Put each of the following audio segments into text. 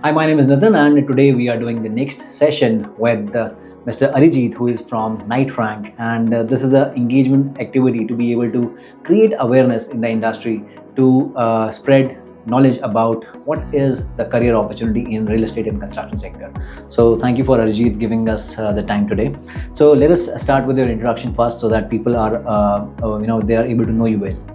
Hi, my name is Nathan, and today we are doing the next session with Mr. Arijit, who is from Knight Frank. And this is an engagement activity to be able to create awareness in the industry, to spread knowledge about what is the career opportunity in real estate and construction sector. So thank you for Arijit giving us the time today. So let us start with your introduction first, so that people are they are able to know you well.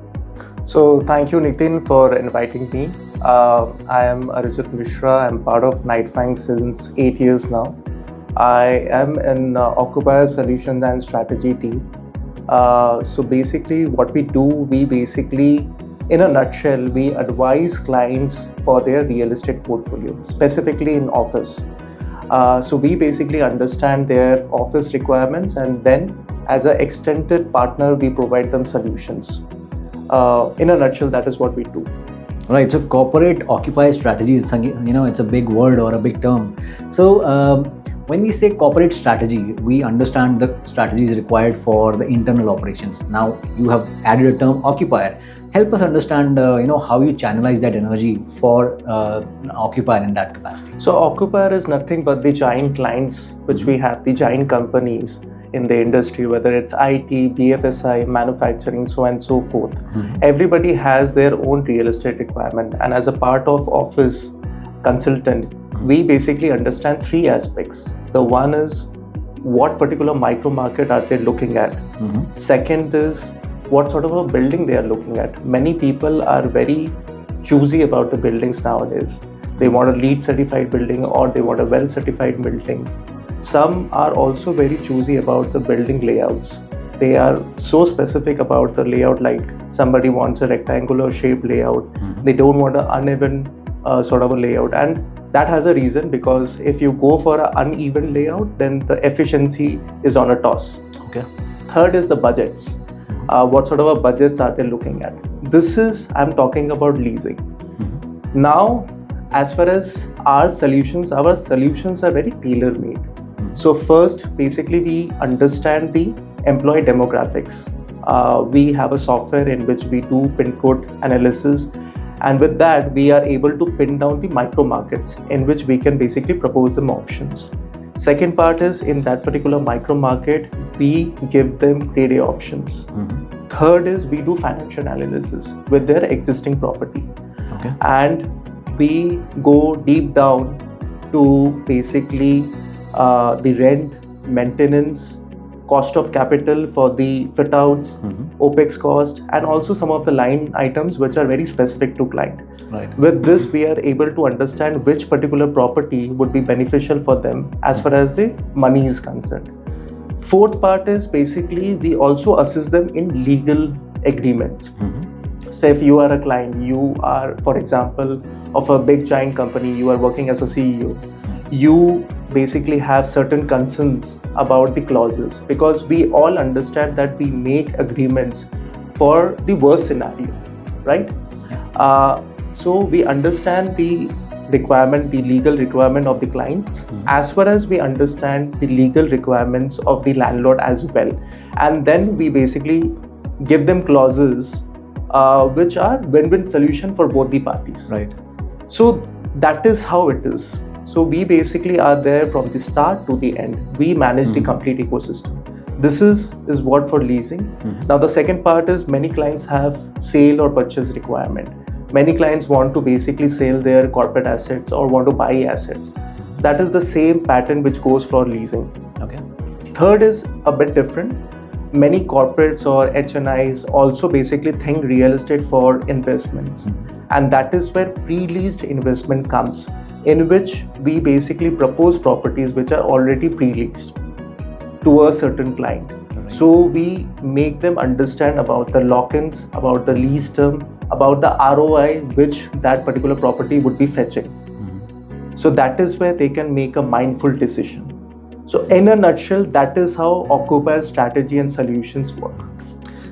So thank you, Nitin, for inviting me. I am Arijit Misra. I'm part of Knight Frank since 8 years now. I am in Occupier Solutions and Strategy team. So basically what we do, in a nutshell, we advise clients for their real estate portfolio, specifically in office. So we basically understand their office requirements, and then as an extended partner, we provide them solutions. In a nutshell, that is what we do. Right. So corporate occupier strategy is, it's a big word or a big term. So when we say corporate strategy, we understand the strategies required for the internal operations. Now you have added a term occupier. Help us understand, how you channelize that energy for an occupier in that capacity. So occupier is nothing but the giant clients which we have, the giant companies in the industry, whether it's IT, BFSI, manufacturing, so on and so forth. Everybody has their own real estate requirement, and as a part of office consultant, we basically understand three aspects. The one is what particular micro market are they looking at. Second is what sort of a building they are looking at. Many people are very choosy about the buildings nowadays. They want a LEED certified building, or they want a well certified building. Some are also very choosy about the building layouts. They are so specific about the layout, like somebody wants a rectangular shaped layout. They don't want an uneven sort of a layout. And that has a reason, because if you go for an uneven layout, then the efficiency is on a toss. Okay. Third is the budgets. What sort of a budgets are they looking at? I'm talking about leasing. Now, as far as our solutions are very tailor-made. So first, basically, we understand the employee demographics. We have a software in which we do pin code analysis, and with that, we are able to pin down the micro markets in which we can basically propose them options. Second part is, in that particular micro market, we give them grade A options. Third is, we do financial analysis with their existing property. Okay. And we go deep down to basically the rent, maintenance, cost of capital for the fit outs, OPEX cost, and also some of the line items which are very specific to client. Right. With this, we are able to understand which particular property would be beneficial for them as far as the money is concerned. Fourth part is basically we also assist them in legal agreements. So if you are a client, you are, for example, of a big giant company, you are working as a CEO, you basically have certain concerns about the clauses, because we all understand that we make agreements for the worst scenario, right? So we understand the requirement, the legal requirement of the clients, as far as we understand the legal requirements of the landlord as well. And then we basically give them clauses which are win-win solution for both the parties. Right. So that is how it is. So we basically are there from the start to the end. We manage the complete ecosystem. This is what for leasing. Now the second part is, many clients have sale or purchase requirement. Many clients want to basically sell their corporate assets or want to buy assets. That is the same pattern which goes for leasing. Okay. Third is a bit different. Many corporates or HNIs also basically think real estate for investments. And that is where pre-leased investment comes, in which we basically propose properties which are already pre-leased to a certain client. Right. So we make them understand about the lock-ins, about the lease term, about the ROI which that particular property would be fetching. So that is where they can make a mindful decision. So in a nutshell, that is how Occupier Strategy and Solutions work.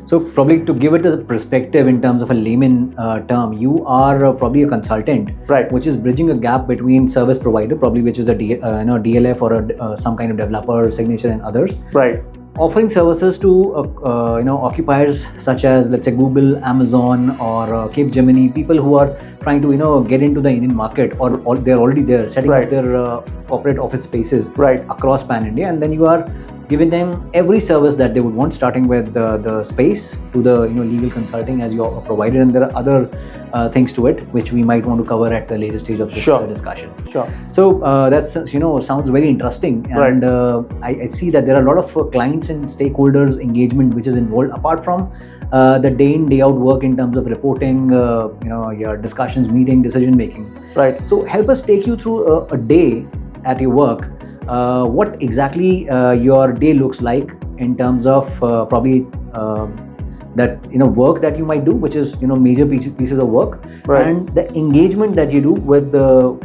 So probably to give it a perspective in terms of a layman term, you are probably a consultant, right, which is bridging a gap between service provider, probably which is a DLF or some kind of developer signature and others, right, offering services to occupiers such as, let's say, Google, Amazon, or Capgemini, people who are trying to get into the Indian market, or they're already there, setting Right. up their corporate office spaces Right. across pan India, and then you are giving them every service that they would want, starting with the space to the legal consulting as you are provided, and there are other things to it which we might want to cover at the later stage of this Sure. discussion. Sure. So that's sounds very interesting, and I see that there are a lot of clients and stakeholders engagement which is involved, apart from the day in day out work in terms of reporting, your discussions, meeting, decision making. Right. So help us take you through a day at your work. What exactly your day looks like in terms of probably that work that you might do, which is major pieces of work, Right. and the engagement that you do with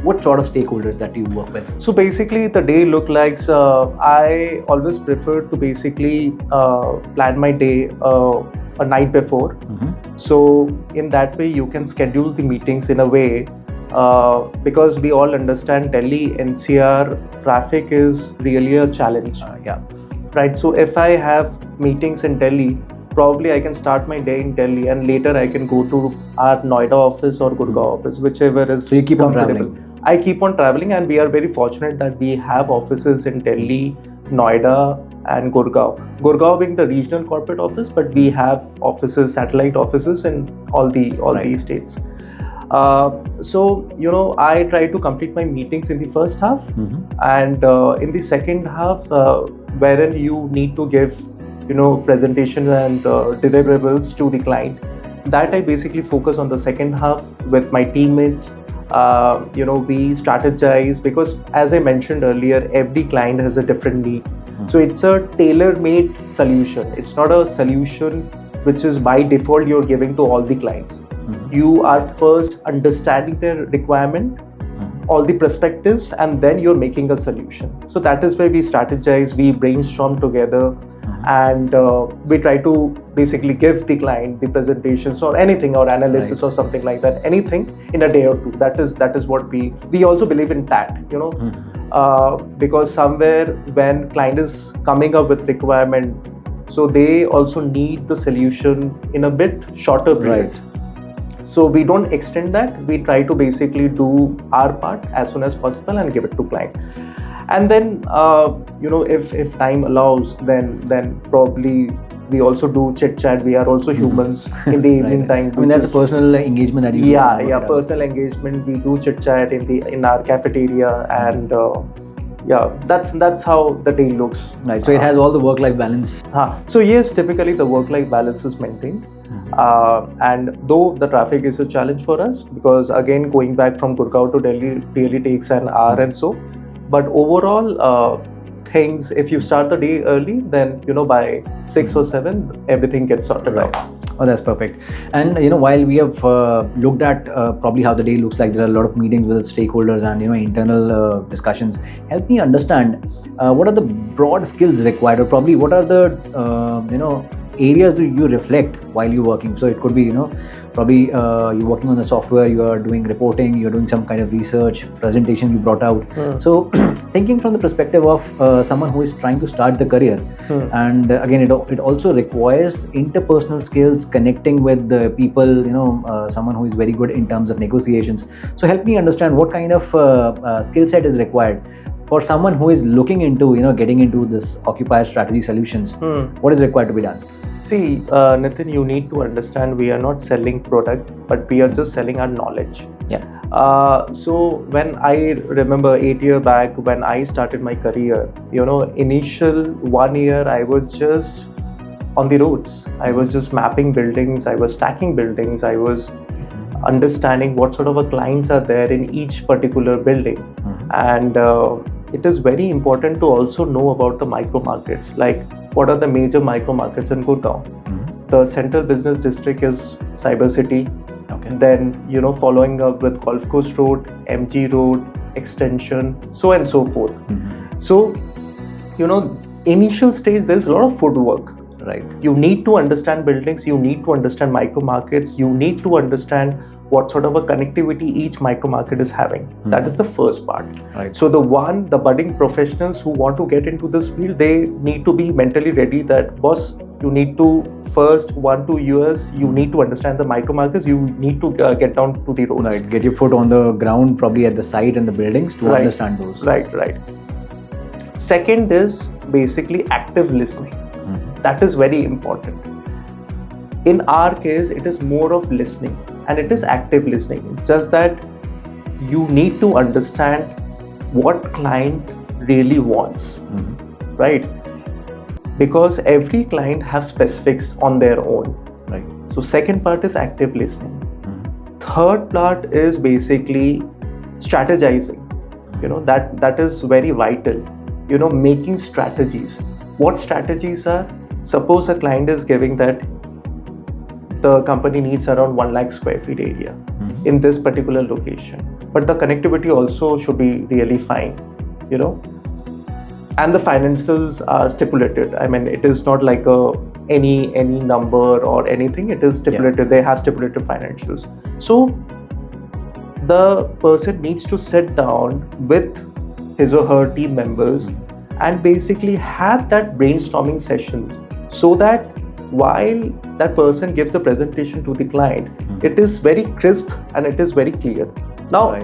what sort of stakeholders that you work with. So basically, the day look like, I always prefer to basically plan my day a night before. So in that way, you can schedule the meetings in a way, because we all understand Delhi NCR traffic is really a challenge, Yeah. right? So if I have meetings in Delhi, probably I can start my day in Delhi, and later I can go to our Noida office or Gurgaon office, whichever is So you keep on comfortable. traveling. I keep on traveling, and we are very fortunate that we have offices in Delhi, Noida, and Gurgaon. Gurgaon being the regional corporate office, but we have offices, satellite offices in all Right. these states. So I try to complete my meetings in the first half, and in the second half, wherein you need to give presentation and deliverables to the client, that I basically focus on the second half with my teammates. We strategize, because as I mentioned earlier, every client has a different need. So it's a tailor-made solution. It's not a solution which is by default you're giving to all the clients. You are first understanding their requirement, all the perspectives, and then you're making a solution. So that is where we strategize, we brainstorm together, and we try to basically give the client the presentations or anything, or analysis, or something like that, anything in a day or two. That is what we also believe in that, because somewhere when client is coming up with requirement, so they also need the solution in a bit shorter period. Right. So we don't extend that. We try to basically do our part as soon as possible and give it to client. And then, if time allows, then probably we also do chit chat. We are also humans in the evening time. I mean, that's a personal engagement that you do. Yeah, personal engagement. We do chit chat in our cafeteria, and that's how the day looks. Right. So it has all the work-life balance. So yes, typically the work-life balance is maintained. And though the traffic is a challenge for us, because again, going back from Gurgaon to Delhi really takes an hour and so, but overall, things, if you start the day early, then by 6 or 7, everything gets sorted out. Oh, that's perfect. And while we have looked at probably how the day looks like, there are a lot of meetings with stakeholders and internal discussions. Help me understand what are the broad skills required, or probably what are the areas do you reflect while you're working? So it could be probably you're working on the software, you are doing reporting, you're doing some kind of research, presentation you brought out. So thinking from the perspective of someone who is trying to start the career, and again it also requires interpersonal skills, connecting with the people, someone who is very good in terms of negotiations. So help me understand what kind of skill set is required for someone who is looking into getting into this Occupier Strategy Solutions. What is required to be done? See, Nitin, you need to understand, we are not selling product, but we are just selling our knowledge. Yeah. So when I remember 8 years back when I started my career, initial 1 year I was just on the roads. I was just mapping buildings, I was stacking buildings, I was understanding what sort of clients are there in each particular building. And it is very important to also know about the micro markets, like what are the major micro markets in Gurgaon. The central business district is Cyber City. Okay. Then following up with Golf Coast Road, MG Road, Extension, so and so forth. So initial stage there's a lot of footwork. Right. You need to understand buildings, you need to understand micro markets, you need to understand what sort of a connectivity each micro market is having. That is the first part. Right. So the budding professionals who want to get into this field, they need to be mentally ready that, boss, you need to first 1-2 years, you need to understand the micro markets, you need to get down to the roads. Right, get your foot on the ground, probably at the site and the buildings to understand those. Right. Second is basically active listening. That is very important. In our case, it is more of listening, and it is active listening. Just that you need to understand what client really wants, right? Because every client has specifics on their own. Right. So second part is active listening. Third part is basically strategizing. That is very vital. Making strategies. What strategies are? Suppose a client is giving that the company needs around 1 lakh square feet area in this particular location, but the connectivity also should be really fine, and the financials are stipulated. I mean, it is not like any number or anything. It is stipulated. Yeah. They have stipulated financials. So the person needs to sit down with his or her team members and basically have that brainstorming sessions, so that while that person gives the presentation to the client, it is very crisp and it is very clear. Now,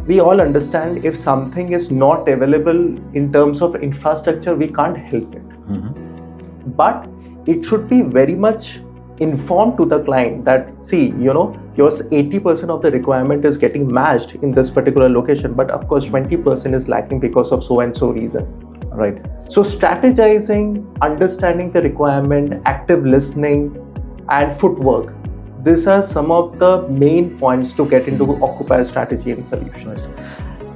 we all understand if something is not available in terms of infrastructure, we can't help it. But it should be very much informed to the client that, see, your 80% of the requirement is getting matched in this particular location, but of course 20% is lacking because of so and so reason. Right. So strategizing, understanding the requirement, active listening, and footwork. These are some of the main points to get into Occupier Strategy and Solutions.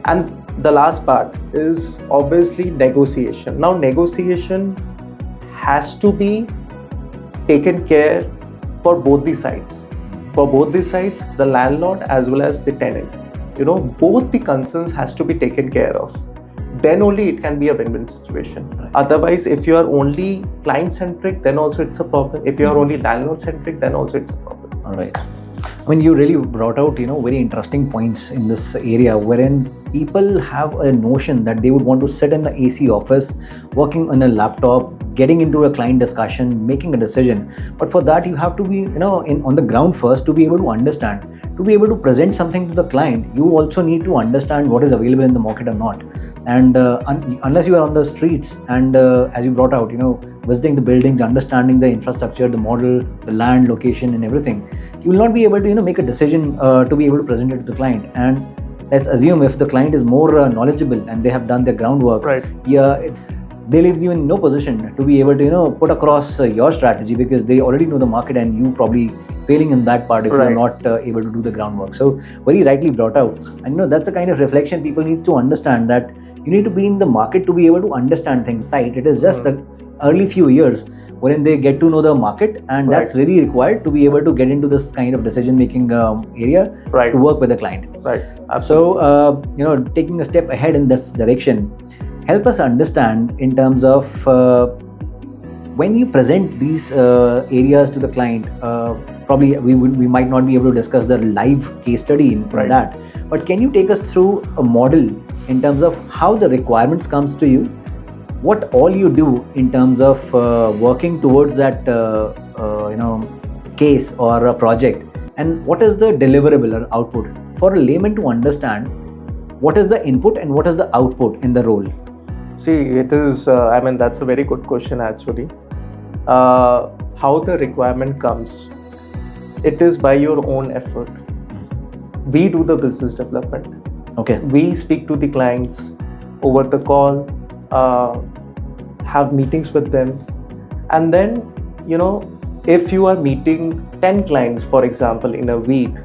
And the last part is obviously negotiation. Now, negotiation has to be taken care for both the sides. For both the sides, the landlord as well as the tenant. Both the concerns has to be taken care of. Then only it can be a win-win situation. Right. Otherwise, if you are only client-centric, then also it's a problem. If you are only landlord-centric, then also it's a problem. All right. I mean, you really brought out, very interesting points in this area, wherein people have a notion that they would want to sit in the AC office, working on a laptop, getting into a client discussion, making a decision. But for that, you have to be, on the ground first to be able to understand. To be able to present something to the client, you also need to understand what is available in the market or not. And unless you are on the streets and as you brought out, visiting the buildings, understanding the infrastructure, the model, the land, location and everything, you will not be able to make a decision to be able to present it to the client. And let's assume if the client is more knowledgeable and they have done their groundwork, right. They leaves you in no position to be able to put across your strategy, because they already know the market and you probably failing in that part if you're not able to do the groundwork. So very rightly brought out. And that's a kind of reflection people need to understand, that you need to be in the market to be able to understand things, right? It is just the early few years wherein they get to know the market, and that's really required to be able to get into this kind of decision making area to work with the client. Right. Absolutely. So taking a step ahead in this direction, help us understand in terms of when you present these areas to the client. Probably we might not be able to discuss the live case study in that, but can you take us through a model in terms of how the requirements comes to you, what all you do in terms of working towards that case or a project, and what is the deliverable or output for a layman to understand what is the input and what is the output in the role? See, it is, that's a very good question actually. How the requirement comes, it is by your own effort. We do the business development. Okay. We speak to the clients over the call, have meetings with them, and then, if you are meeting 10 clients, for example, in a week,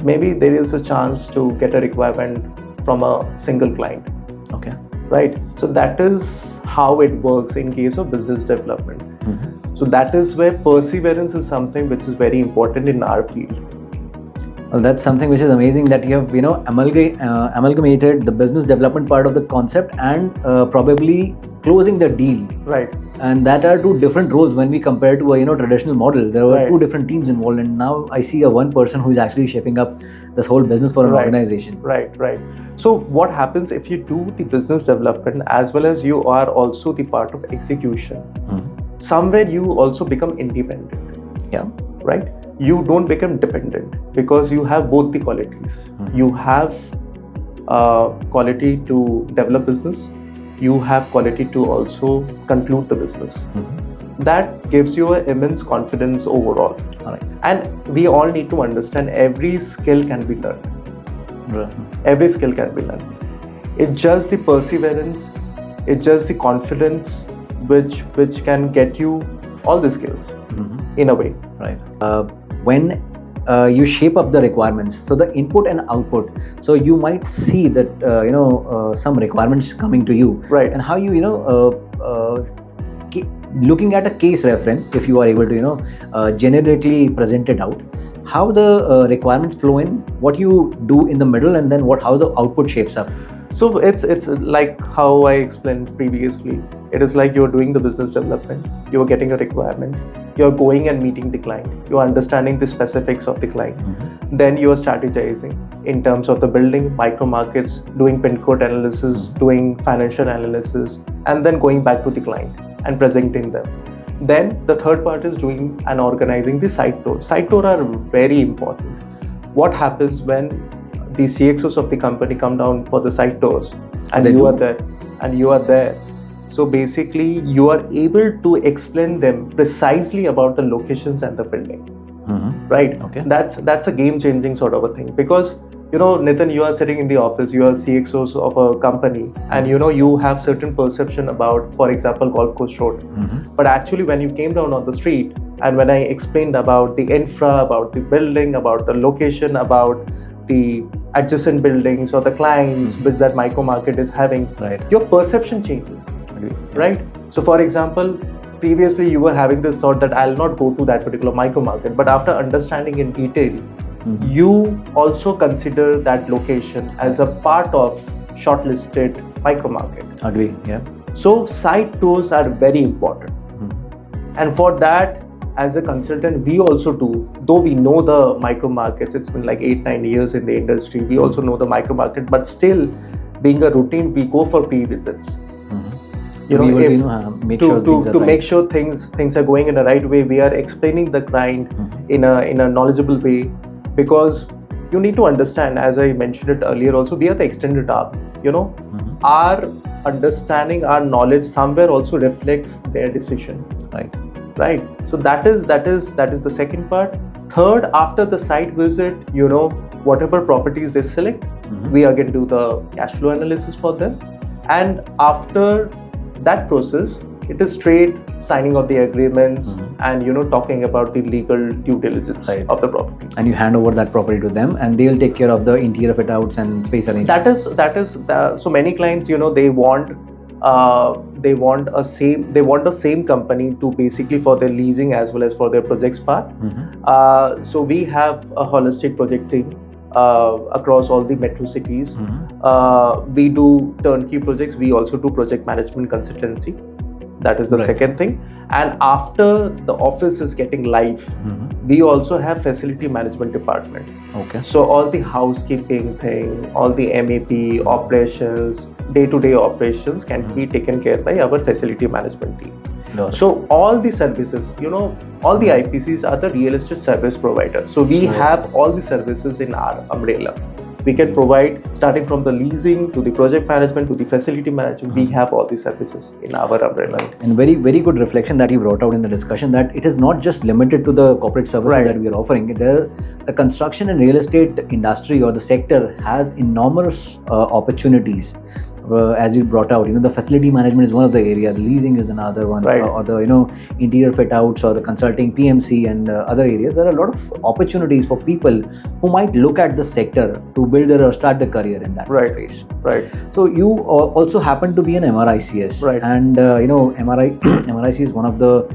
maybe there is a chance to get a requirement from a single client. Okay. Right. So that is how it works in case of business development. So that is where perseverance is something which is very important in our field. Well, that's something which is amazing, that you have, amalgamated the business development part of the concept and probably closing the deal. Right. And that are two different roles when we compare to a traditional model. There were Right. two different teams involved, and now I see a one person who is actually shaping up this whole business for an Right. organization. Right. So what happens if you do the business development as well as you are also the part of execution? Somewhere you also become independent. Yeah. Right. You don't become dependent because you have both the qualities. You have quality to develop business. You have quality to also conclude the business. That gives you an immense confidence overall. All right. And we all need to understand every skill can be learned. Every skill can be learned. It's just the perseverance, it's just the confidence which can get you all the skills in a way. Right. When you shape up the requirements, so the input and output, so you might see that some requirements coming to you, Right. and how you looking at a case reference, if you are able to generically present it out, how the requirements flow in, what you do in the middle, and then how the output shapes up. So it's like how I explained previously. It is like you're doing the business development, you're getting a requirement, you're going and meeting the client, you're understanding the specifics of the client. Then you are strategizing in terms of the building, micro markets, doing pin code analysis, doing financial analysis, and then going back to the client and presenting them. Then the third part is doing and organizing the site tours. Site tours are very important. What happens when the CXOs of the company come down for the site tours and you are there? So basically you are able to explain them precisely about the locations and the building. Right? Okay. That's a game-changing sort of a thing, because Nitin, you are sitting in the office, you are CXOs of a company, and you have certain perception about, for example, Golf Course Road. But actually when you came down on the street and when I explained about the infra, about the building, about the location, about the adjacent buildings or the clients which that micro market is having, Right. your perception changes. Right? So for example, previously you were having this thought that I'll not go to that particular micro market, but after understanding in detail, you also consider that location as a part of shortlisted micro market. Agree. Yeah. So site tours are very important. And for that, as a consultant, we also do, though we know the micro markets, it's been like 8-9 years in the industry, we also know the micro market, but still being a routine, we go for pre-visits. Make sure things are going in the right way. We are explaining the client in a knowledgeable way, because you need to understand, as I mentioned it earlier also, we are the extended arm. Our understanding, our knowledge somewhere also reflects their decision. Right. So that is the second part. Third, after the site visit, whatever properties they select, we again do the cash flow analysis for them. And after that process, it is straight signing of the agreements and talking about the legal due diligence of the property. And you hand over that property to them, and they'll take care of the interior fit outs and space arrangements. That is so many clients, they want a same company to basically for their leasing as well as for their projects part. So we have a holistic project team across all the metro cities. We do turnkey projects. We also do project management consultancy. That is the second thing. And after the office is getting live, we also have facility management department. Okay. So all the housekeeping thing, all the MEP operations, day-to-day operations can be taken care by our facility management team. So all the services, all the IPCs are the real estate service providers. So we have all the services in our umbrella. We can provide, starting from the leasing to the project management to the facility management, we have all the services in our umbrella. And very, very good reflection that you brought out in the discussion, that it is not just limited to the corporate services that we are offering. The construction and real estate industry or the sector has enormous opportunities as you brought out, the facility management is one of the area, the leasing is another one, Right. or the interior fit outs or the consulting PMC and other areas. There are a lot of opportunities for people who might look at the sector to build or start their career in that Right. space. Right. So you also happen to be an MRICS, Right. and MRIC is one of the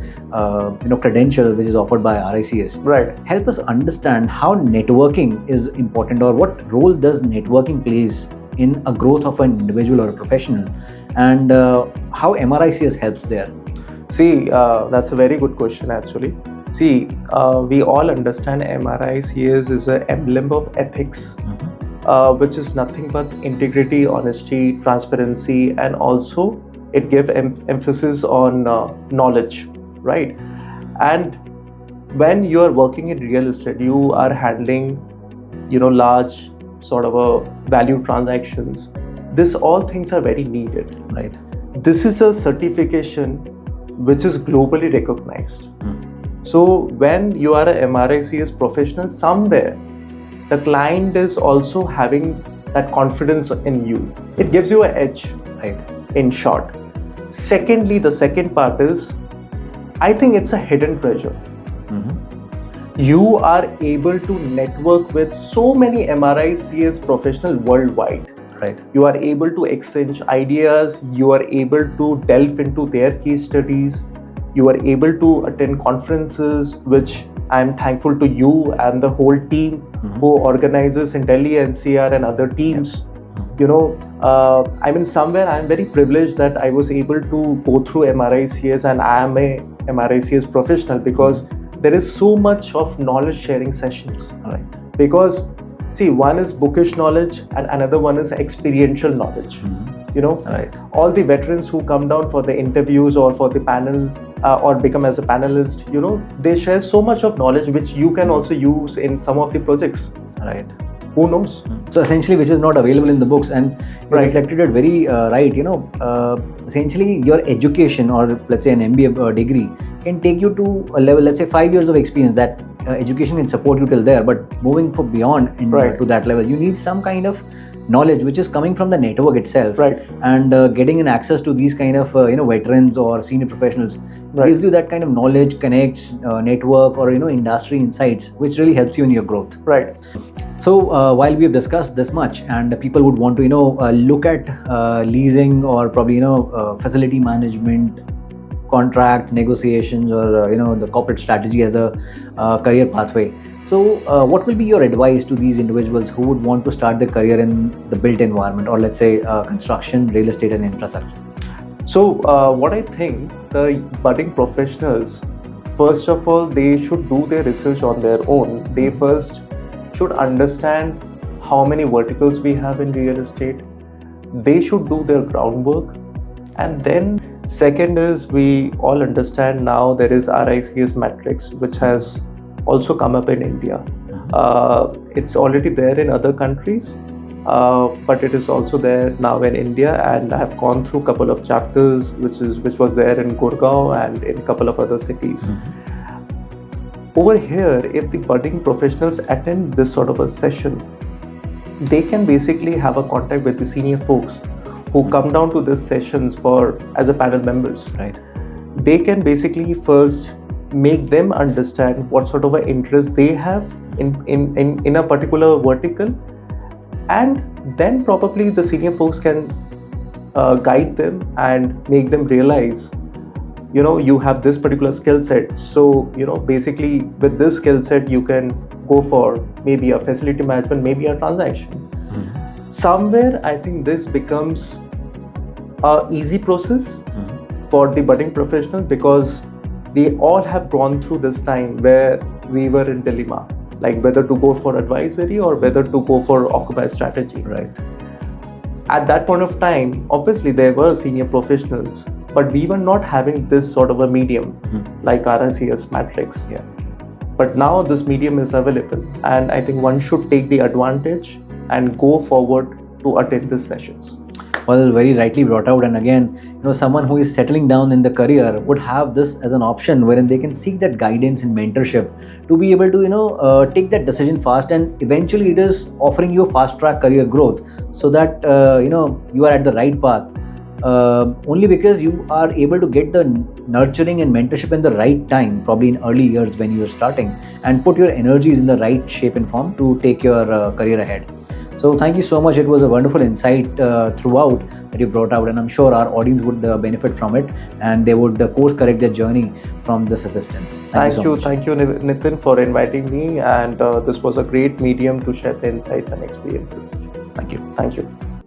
credentials which is offered by RICS. Right. Help us understand how networking is important, or what role does networking plays in a growth of an individual or a professional, and how MRICS helps there. See, that's a very good question actually. See, we all understand MRICS is an emblem of ethics, which is nothing but integrity, honesty, transparency, and also it gives emphasis on knowledge, right? And when you are working in real estate, you are handling, large sort of a value transactions. This all things are very needed. Right. This is a certification which is globally recognized. So when you are a MRICS professional, somewhere the client is also having that confidence in you. It gives you an edge, Right. in short. Secondly, the second part is, I think it's a hidden treasure. You are able to network with so many MRICS professionals worldwide. Right. You are able to exchange ideas, you are able to delve into their case studies, you are able to attend conferences, which I am thankful to you and the whole team who organizes in Delhi NCR and other teams. Somewhere I am very privileged that I was able to go through MRICS, and I am a MRICS professional, because there is so much of knowledge sharing sessions. Right. Because see, one is bookish knowledge and another one is experiential knowledge. Right. All the veterans who come down for the interviews or for the panel or become as a panelist, they share so much of knowledge which you can also use in some of the projects. Right. Who knows? So essentially, which is not available in the books, and you Right. reflected it very right. Essentially, your education, or let's say an MBA degree, can take you to a level, let's say 5 years of experience. That education can support you till there, but moving for beyond Right. to that level, you need some kind of knowledge which is coming from the network itself. Right. And getting an access to these kind of veterans or senior professionals Right. gives you that kind of knowledge, connects, network, or industry insights, which really helps you in your growth. Right. So while we have discussed this much, and people would want to look at leasing, or probably facility management, contract negotiations, or the corporate strategy as a career pathway. So what will be your advice to these individuals who would want to start their career in the built environment, or let's say construction, real estate, and infrastructure? So what I think, the budding professionals, first of all, they should do their research on their own. They first should understand how many verticals we have in real estate. They should do their groundwork. And then second is, we all understand now there is RICS matrix, which has also come up in India. It's already there in other countries, but it is also there now in India, and I have gone through a couple of chapters which was there in Gurgaon and in a couple of other cities. Over here, if the budding professionals attend this sort of a session, they can basically have a contact with the senior folks who come down to these sessions as a panel members. Right. They can basically first make them understand what sort of an interest they have in a particular vertical, and then probably the senior folks can guide them and make them realize, you have this particular skill set. So, basically with this skill set, you can go for maybe a facility management, maybe a transaction. Somewhere, I think this becomes an easy process for the budding professional, because we all have gone through this time where we were in dilemma, like whether to go for advisory or whether to go for Occupier Strategy. Right. At that point of time, obviously there were senior professionals, but we were not having this sort of a medium like RICS matrix. Yeah. But now this medium is available, and I think one should take the advantage and go forward to attend these sessions. Well, very rightly brought out. And again, someone who is settling down in the career would have this as an option wherein they can seek that guidance and mentorship to be able to, take that decision fast. And eventually, it is offering you a fast track career growth so that, you are at the right path. Only because you are able to get the nurturing and mentorship in the right time, probably in early years when you are starting, and put your energies in the right shape and form to take your career ahead. So thank you so much. It was a wonderful insight throughout that you brought out, and I'm sure our audience would benefit from it, and they would course correct their journey from this assistance. Thank so you, much. thank you, Nitin, for inviting me, and this was a great medium to share the insights and experiences. Thank you. Thank you.